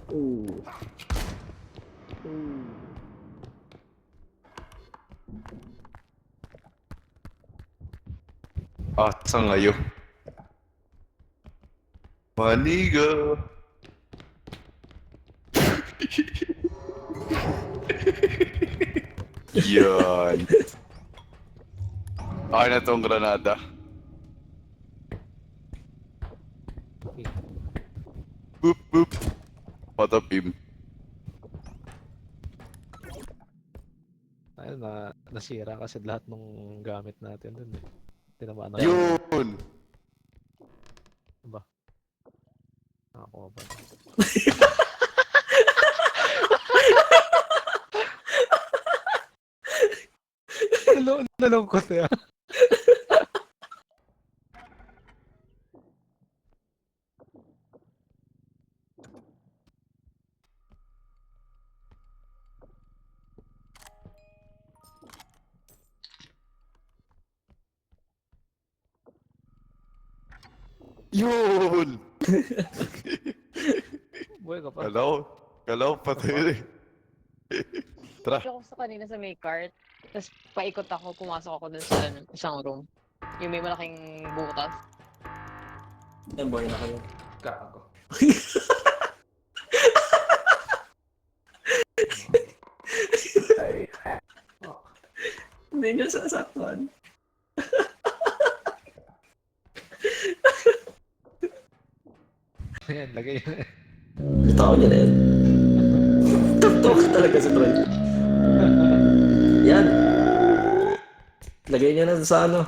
Ooh. At sa ngayon. Maniga. Yan. Okay na tong granada. Boop boop. Patapim. Ayun, nasira kasi lahat ng gamit natin dun eh. Tinamaan na Yun. ba? Nakakuha ba? Nalungkot ya. Yun. Buhay ka pa. Kalaw patay eh. Tara. Ako sa kanina sa may cart, tapos paikot ako, pumasok ako dun sa isang room. Yung may malaking butas. Yan, boy na kayo. Gago. Hindi niya sasaktan. Ayan, lagay yun eh. Tao niya na yan. Totoo ka talaga sa Troy. Yan. Lagay niya na sa ano.